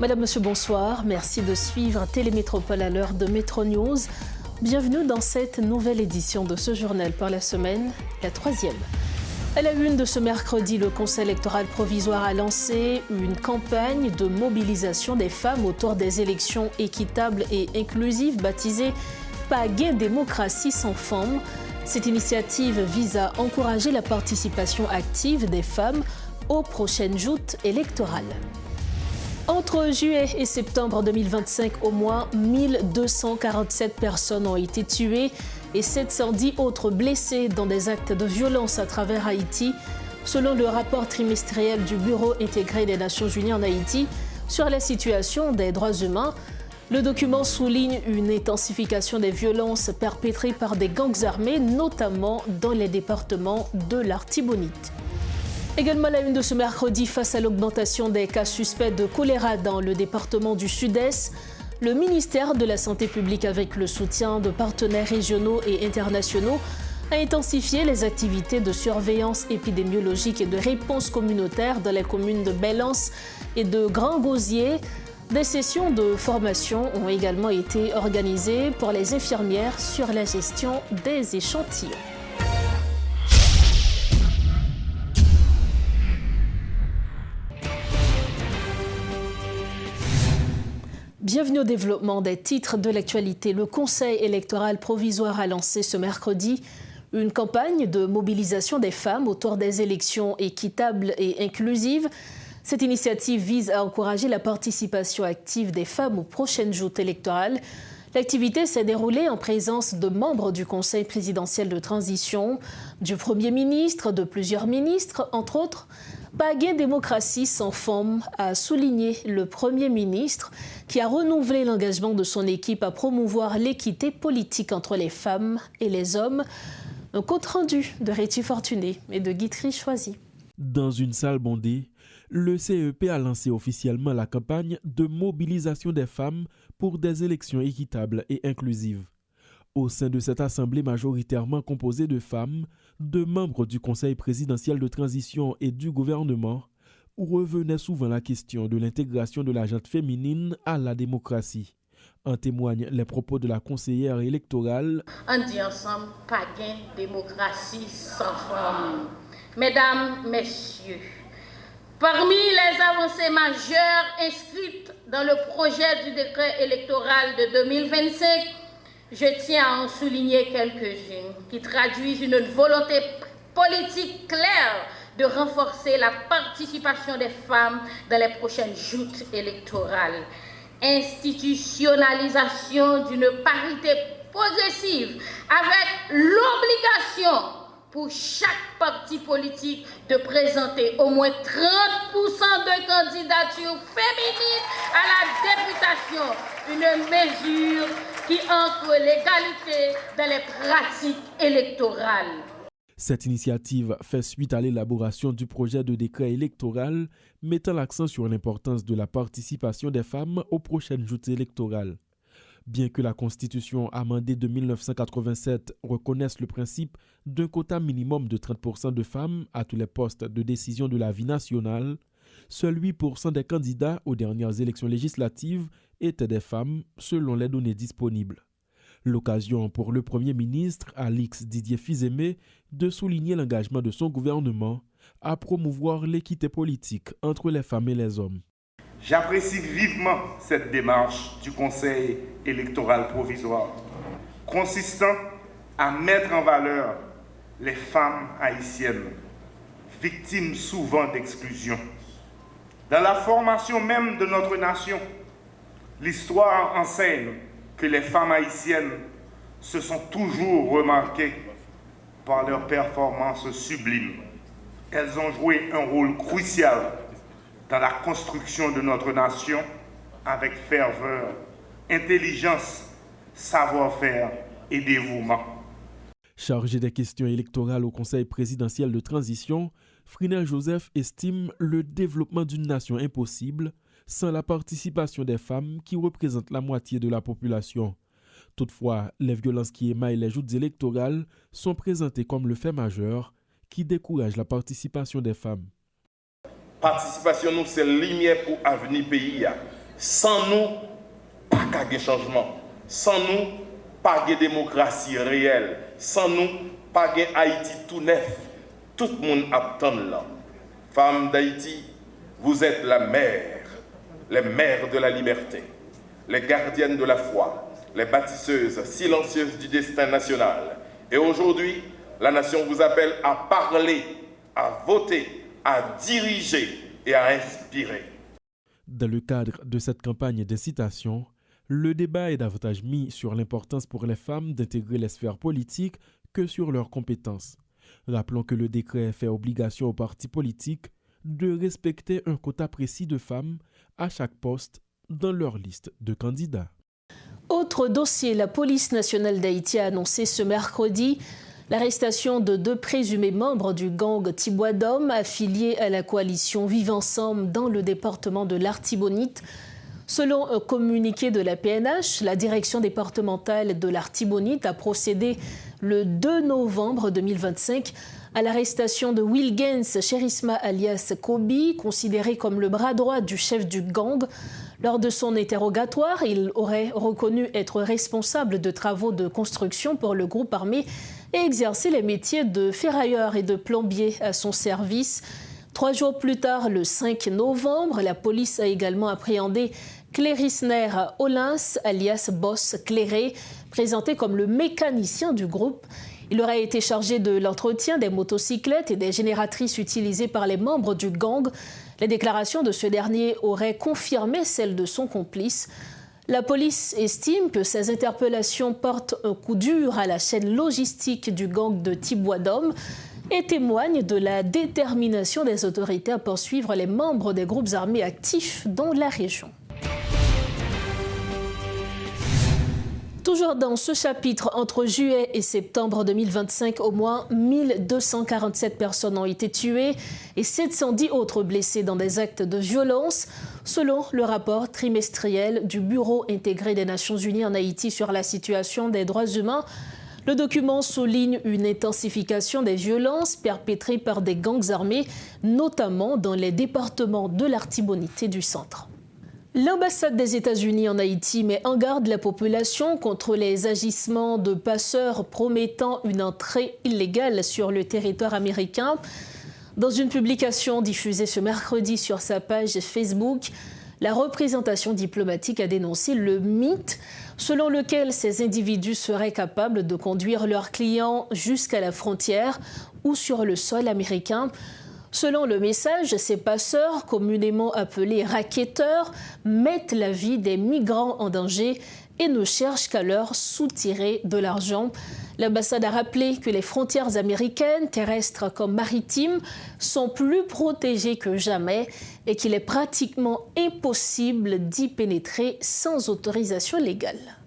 Madame, Monsieur, bonsoir. Merci de suivre Télémétropole à l'heure de Métro News. Bienvenue dans cette nouvelle édition de ce journal par la semaine, la 3e. À la une de ce mercredi, le Conseil électoral provisoire a lancé une campagne de mobilisation des femmes autour des élections équitables et inclusives baptisée « Pas gain démocratie sans femmes ». Cette initiative vise à encourager la participation active des femmes aux prochaines joutes électorales. Entre juillet et septembre 2025, au moins 1247 personnes ont été tuées et 710 autres blessées dans des actes de violence à travers Haïti, selon le rapport trimestriel du Bureau intégré des Nations Unies en Haïti sur la situation des droits humains. Le document souligne une intensification des violences perpétrées par des gangs armés, notamment dans les départements de l'Artibonite. Également la une de ce mercredi, face à l'augmentation des cas suspects de choléra dans le département du Sud-Est, le ministère de la Santé publique, avec le soutien de partenaires régionaux et internationaux, a intensifié les activités de surveillance épidémiologique et de réponse communautaire dans les communes de Belance et de Grand-Gosier. Des sessions de formation ont également été organisées pour les infirmières sur la gestion des échantillons. Bienvenue au développement des titres de l'actualité. Le Conseil électoral provisoire a lancé ce mercredi une campagne de mobilisation des femmes autour des élections équitables et inclusives. Cette initiative vise à encourager la participation active des femmes aux prochaines joutes électorales. L'activité s'est déroulée en présence de membres du Conseil présidentiel de transition, du Premier ministre, de plusieurs ministres, entre autres. Pas gain démocratie sans femmes, a souligné le Premier ministre, qui a renouvelé l'engagement de son équipe à promouvoir l'équité politique entre les femmes et les hommes. Un compte-rendu de Réti Fortuné et de Guitry Choisy. Dans une salle bondée, le CEP a lancé officiellement la campagne de mobilisation des femmes pour des élections équitables et inclusives. Au sein de cette assemblée majoritairement composée de femmes, de membres du Conseil présidentiel de transition et du gouvernement, revenait souvent la question de l'intégration de la gente féminine à la démocratie. En témoignent les propos de la conseillère électorale. On dit ensemble, pas gain démocratie sans femmes. Mesdames, messieurs, parmi les avancées majeures inscrites dans le projet du décret électoral de 2025, je tiens à en souligner quelques-unes qui traduisent une volonté politique claire de renforcer la participation des femmes dans les prochaines joutes électorales. Institutionnalisation d'une parité progressive avec l'obligation pour chaque parti politique de présenter au moins 30% de candidatures féminines à la députation, une mesure qui ancre l'égalité dans les pratiques électorales. Cette initiative fait suite à l'élaboration du projet de décret électoral mettant l'accent sur l'importance de la participation des femmes aux prochaines joutes électorales. Bien que la Constitution amendée de 1987 reconnaisse le principe d'un quota minimum de 30% de femmes à tous les postes de décision de la vie nationale, seuls 8% des candidats aux dernières élections législatives étaient des femmes, selon les données disponibles. L'occasion pour le Premier ministre, Alix Didier Fils-Aimé, de souligner l'engagement de son gouvernement à promouvoir l'équité politique entre les femmes et les hommes. J'apprécie vivement cette démarche du Conseil électoral provisoire, consistant à mettre en valeur les femmes haïtiennes, victimes souvent d'exclusion. Dans la formation même de notre nation, l'histoire enseigne que les femmes haïtiennes se sont toujours remarquées par leurs performances sublimes. Elles ont joué un rôle crucial dans la construction de notre nation avec ferveur, intelligence, savoir-faire et dévouement. Chargé des questions électorales au Conseil présidentiel de transition, Frinel Joseph estime le développement d'une nation impossible sans la participation des femmes qui représentent la moitié de la population. Toutefois, les violences qui émaillent les joutes électorales sont présentées comme le fait majeur qui décourage la participation des femmes. Participation nous c'est lumière pour avenir pays. Sans nous, pas de changement. Sans nous, pas de démocratie réelle. Sans nous, pas de Haïti tout neuf. Tout le monde attend là. Femmes d'Haïti, vous êtes la mère, les mères de la liberté, les gardiennes de la foi, les bâtisseuses silencieuses du destin national. Et aujourd'hui, la nation vous appelle à parler, à voter, à diriger et à inspirer. Dans le cadre de cette campagne d'incitation, le débat est davantage mis sur l'importance pour les femmes d'intégrer les sphères politiques que sur leurs compétences. Rappelons que le décret fait obligation aux partis politiques de respecter un quota précis de femmes à chaque poste dans leur liste de candidats. Autre dossier, la police nationale d'Haïti a annoncé ce mercredi l'arrestation de 2 présumés membres du gang Tiboadom affiliés à la coalition Vivre Ensemble dans le département de l'Artibonite. Selon un communiqué de la PNH, la direction départementale de l'Artibonite a procédé le 2 novembre 2025 à l'arrestation de Wilgens Cherisma alias Kobi, considéré comme le bras droit du chef du gang. Lors de son interrogatoire, il aurait reconnu être responsable de travaux de construction pour le groupe armé et exercer les métiers de ferrailleur et de plombier à son service. 3 jours plus tard, le 5 novembre, la police a également appréhendé Clérisner Olins, alias Boss Cléré, présenté comme le mécanicien du groupe. Il aurait été chargé de l'entretien des motocyclettes et des génératrices utilisées par les membres du gang. Les déclarations de ce dernier auraient confirmé celles de son complice. La police estime que ces interpellations portent un coup dur à la chaîne logistique du gang de Tiboadom et témoignent de la détermination des autorités à poursuivre les membres des groupes armés actifs dans la région. Toujours dans ce chapitre, entre juillet et septembre 2025, au moins 1247 personnes ont été tuées et 710 autres blessées dans des actes de violence, selon le rapport trimestriel du Bureau intégré des Nations Unies en Haïti sur la situation des droits humains. Le document souligne une intensification des violences perpétrées par des gangs armés, notamment dans les départements de l'Artibonite et du centre. L'ambassade des États-Unis en Haïti met en garde la population contre les agissements de passeurs promettant une entrée illégale sur le territoire américain. Dans une publication diffusée ce mercredi sur sa page Facebook, la représentation diplomatique a dénoncé le mythe selon lequel ces individus seraient capables de conduire leurs clients jusqu'à la frontière ou sur le sol américain. Selon le message, ces passeurs, communément appelés racketteurs, mettent la vie des migrants en danger et ne cherchent qu'à leur soutirer de l'argent. L'ambassade a rappelé que les frontières américaines, terrestres comme maritimes, sont plus protégées que jamais et qu'il est pratiquement impossible d'y pénétrer sans autorisation légale.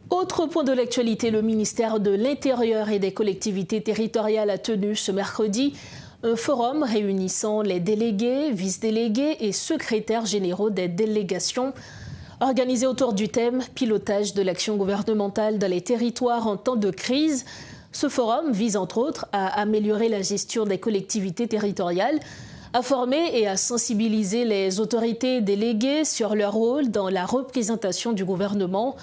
Autre point de l'actualité, le ministère de l'Intérieur et des collectivités territoriales a tenu ce mercredi un forum réunissant les délégués, vice-délégués et secrétaires généraux des délégations. Organisé autour du thème « Pilotage de l'action gouvernementale dans les territoires en temps de crise », ce forum vise entre autres à améliorer la gestion des collectivités territoriales, à former et à sensibiliser les autorités déléguées sur leur rôle dans la représentation du gouvernement.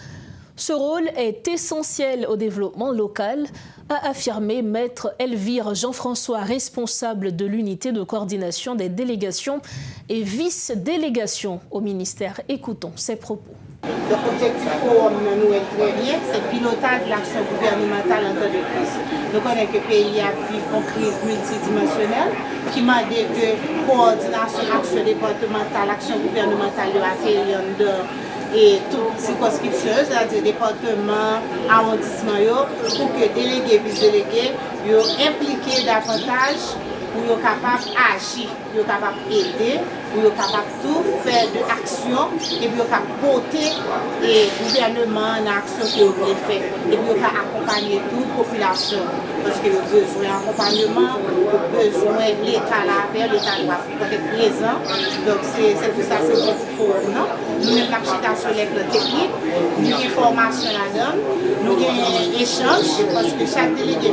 Ce rôle est essentiel au développement local, a affirmé Maître Elvire Jean-François, responsable de l'unité de coordination des délégations et vice-délégations au ministère. Écoutons ses propos. L'objectif pour nous est très bien, c'est le pilotage de l'action gouvernementale en temps de crise. Nous connaissons que le pays a vécu une crise multidimensionnelle qui m'a dit que coordination, action départementale, action gouvernementale de la territoire et toute circonscription, c'est-à-dire département, arrondissement, pour que délégués, vice-délégués, soient impliqués davantage, pour être capables d'agir, pour être capables d'aider, pour être capables de tout faire de action et pour être capables de porter le gouvernement dans l'action que vous voulez faire et pour être capables d'accompagner toute la population. Parce que vous avez besoin d'accompagnement, vous avez besoin de l'État là faire, l'État doit être présent. Donc c'est tout ça, c'est ce qu'il faut. Nous avons l'application sur les plans techniques, nous avons formation là-dedans, nous avons échange, parce que chaque délégué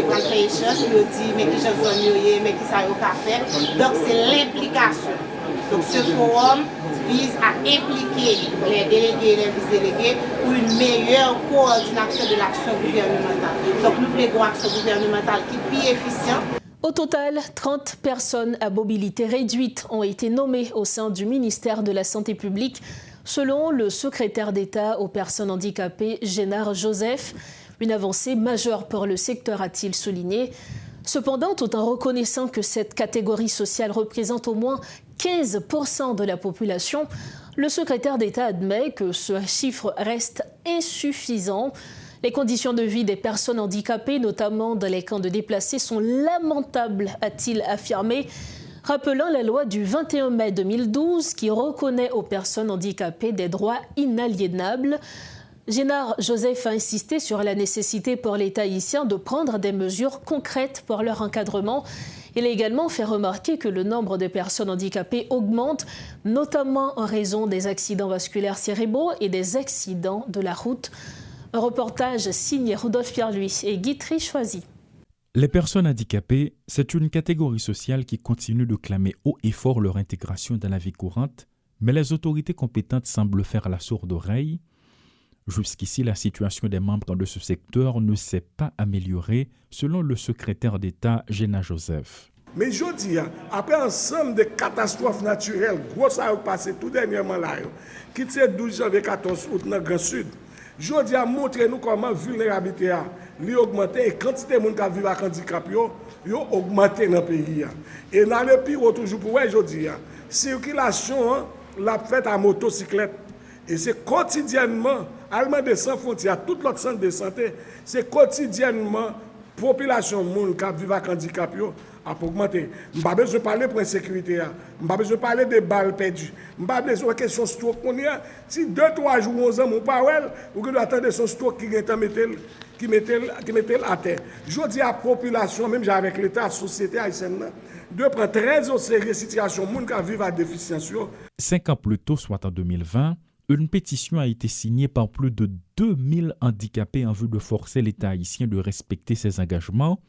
va faire échange, nous dit mais qui je mais qui ça va faire. Donc c'est l'implication. Donc ce forum vise à impliquer les délégués et les vice-délégués pour une meilleure coordination de l'action gouvernementale. Donc nous voulons une action gouvernementale qui est plus efficiente. Au total, 30 personnes à mobilité réduite ont été nommées au sein du ministère de la Santé publique, selon le secrétaire d'État aux personnes handicapées, Génard Joseph. Une avancée majeure pour le secteur, a-t-il souligné. Cependant, tout en reconnaissant que cette catégorie sociale représente au moins 15% de la population, le secrétaire d'État admet que ce chiffre reste insuffisant. Les conditions de vie des personnes handicapées, notamment dans les camps de déplacés, sont lamentables, a-t-il affirmé, rappelant la loi du 21 mai 2012 qui reconnaît aux personnes handicapées des droits inaliénables. Génard Joseph a insisté sur la nécessité pour l'État haïtien de prendre des mesures concrètes pour leur encadrement. Il a également fait remarquer que le nombre de personnes handicapées augmente, notamment en raison des accidents vasculaires cérébraux et des accidents de la route. Un reportage signé Rudolf Pierre-Louis et Guy Trichoisy. Les personnes handicapées, c'est une catégorie sociale qui continue de clamer haut et fort leur intégration dans la vie courante, mais les autorités compétentes semblent faire la sourde oreille. Jusqu'ici, la situation des membres de ce secteur ne s'est pas améliorée, selon le secrétaire d'État Génard Joseph. Mais je dis, après un ensemble de catastrophes naturelles, gros ça a passé tout dernièrement là, qui est 12 janvier 14 août dans le Grand Sud, je dis à montrer nous comment la vulnérabilité a augmenté et la quantité de gens qui vivent avec handicap a augmenté dans le pays. Et dans le pire, toujours pour je dis, circulation, la fête à motocyclette. Et c'est quotidiennement, Allemand de Sans Frontières, tout l'autre centre de santé, c'est quotidiennement, population monde qui vit avec handicap a augmenté. Je n'ai pas besoin de parler pour l'insécurité, je n'ai pas besoin de parler de balles perdues, je n'ai pas besoin de question de stroke. Si 2-3 jours, 11 ans, mon parole, vous devez attendre son stroke qui mettait à terre. Je dis à la population, même avec l'État, la société haïtienne, de prendre très au sérieux la situation de gens qui vivent avec déficience. 5 ans plus tôt, soit en 2020, une pétition a été signée par plus de 2000 handicapés en vue de forcer l'État haïtien de respecter ses engagements.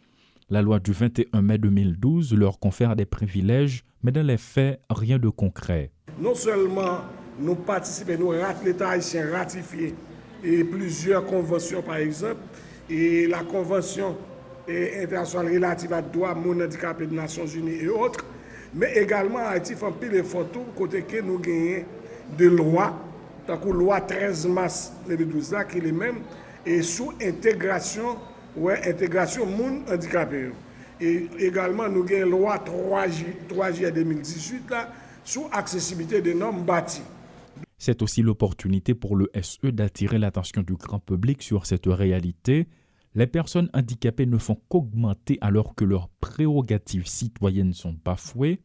La loi du 21 mai 2012 leur confère des privilèges, mais dans les faits, rien de concret. Non seulement nous participons, l'État haïtien ratifié et plusieurs conventions par exemple, et la convention internationale relative à droits des handicapés des Nations Unies et autres, mais également Haïti fait un pile d'efforts côté que nous gagnons de lois, tant que loi 13 mars 2012 qui est les mêmes, et sous intégration monde handicapé. Et également nous gagnons loi 3 juillet 2018 là, sous accessibilité des normes bâties. C'est aussi l'opportunité pour le SE d'attirer l'attention du grand public sur cette réalité. Les personnes handicapées ne font qu'augmenter alors que leurs prérogatives citoyennes sont bafouées.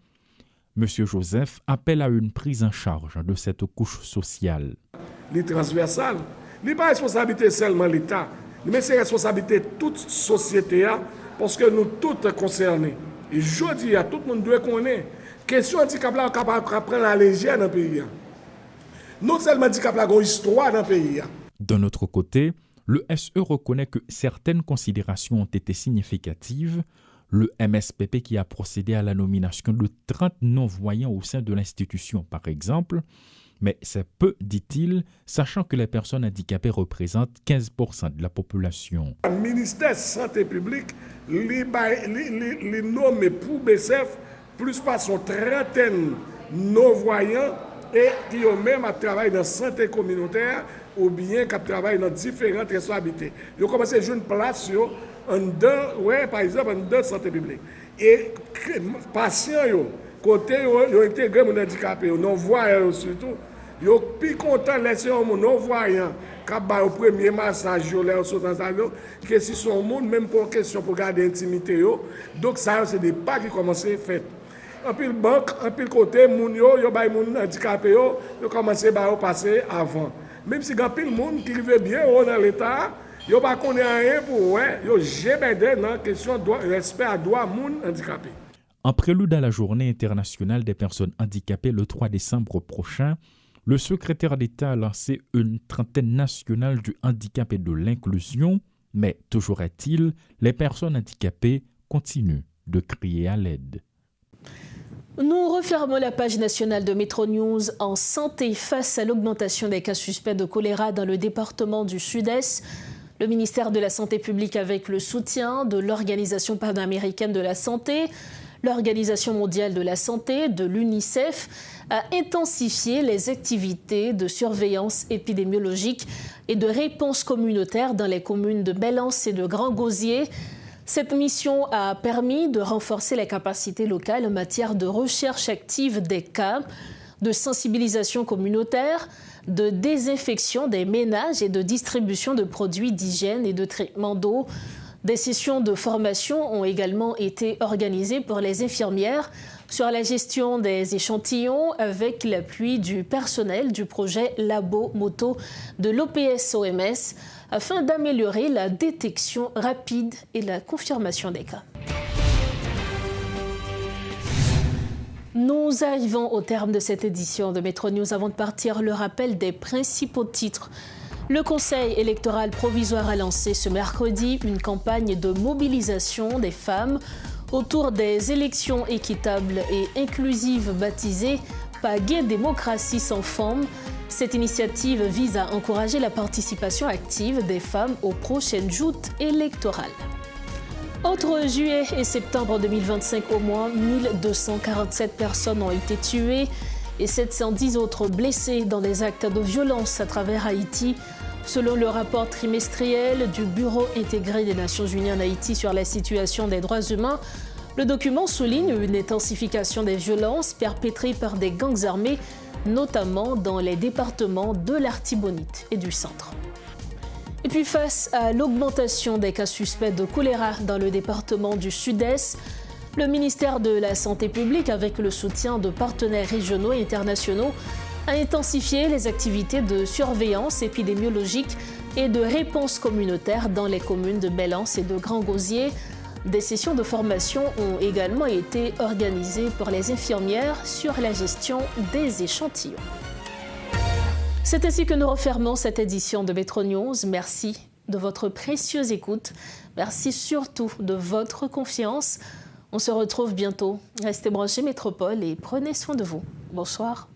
M. Joseph appelle à une prise en charge de cette couche sociale. Les transversales, ce n'est pas responsabilité seulement de l'État, mais c'est responsabilité de toute société parce que nous tous concernés. Et je dis à tout le monde doit connaître question handicap là capable de prendre la légère dans le pays. Non seulement handicap là une histoire dans le pays. D'un autre côté, le SE reconnaît que certaines considérations ont été significatives. Le MSPP qui a procédé à la nomination de 30 non-voyants au sein de l'institution, par exemple. Mais c'est peu, dit-il, sachant que les personnes handicapées représentent 15% de la population. Le ministère de la Santé publique les nomme pour BCF plus pas son trentaine non-voyants et qui ont même à travailler dans la santé communautaire ou bien qui travaillent dans différentes responsabilités. Ils ont commencé à jouer une place sur par exemple, en santé publique. Et patients, côté, ils ont intégré mon handicapé, non-voyants surtout, ils sont plus contents de laisser un non-voyant qui a au premier massage, que si son monde, même pour question pour garder l'intimité. Donc, ça, c'est des pas qui commencent à faire. En plus, banque, en plus, côté, ils ont handicapé, ils ont commencé à passer avant. Même si il y a plus de monde qui vivent bien dans l'État, ils ne connaissent rien pour eux, ils n'ont jamais dans la question de respect à droit des gens handicapés. En prélude à la Journée internationale des personnes handicapées le 3 décembre prochain, le secrétaire d'État a lancé une trentaine nationale du handicap et de l'inclusion, mais toujours est-il, les personnes handicapées continuent de crier à l'aide. Nous refermons la page nationale de Métro News en santé face à l'augmentation des cas suspects de choléra dans le département du Sud-Est. Le ministère de la Santé publique, avec le soutien de l'Organisation panaméricaine de la santé, l'Organisation mondiale de la santé, de l'UNICEF, a intensifié les activités de surveillance épidémiologique et de réponse communautaire dans les communes de Belance et de Grand-Gosier. Cette mission a permis de renforcer les capacités locales en matière de recherche active des cas, de sensibilisation communautaire, de désinfection des ménages et de distribution de produits d'hygiène et de traitement d'eau. Des sessions de formation ont également été organisées pour les infirmières sur la gestion des échantillons avec l'appui du personnel du projet Labo Moto de l'OPS-OMS afin d'améliorer la détection rapide et la confirmation des cas. Nous arrivons au terme de cette édition de Métro News. Avant de partir, le rappel des principaux titres. Le Conseil électoral provisoire a lancé ce mercredi une campagne de mobilisation des femmes autour des élections équitables et inclusives baptisées « Pagaie démocratie sans femmes ». Cette initiative vise à encourager la participation active des femmes aux prochaines joutes électorales. Entre juillet et septembre 2025, au moins 1247 personnes ont été tuées et 710 autres blessées dans des actes de violence à travers Haïti. Selon le rapport trimestriel du Bureau intégré des Nations Unies en Haïti sur la situation des droits humains, le document souligne une intensification des violences perpétrées par des gangs armés, notamment dans les départements de l'Artibonite et du Centre. Et puis face à l'augmentation des cas suspects de choléra dans le département du Sud-Est, le ministère de la Santé publique, avec le soutien de partenaires régionaux et internationaux, a intensifié les activités de surveillance épidémiologique et de réponse communautaire dans les communes de Belance et de Grand-Gosier. Des sessions de formation ont également été organisées pour les infirmières sur la gestion des échantillons. C'est ainsi que nous refermons cette édition de Métro News. Merci de votre précieuse écoute. Merci surtout de votre confiance. On se retrouve bientôt. Restez branchés Métropole et prenez soin de vous. Bonsoir.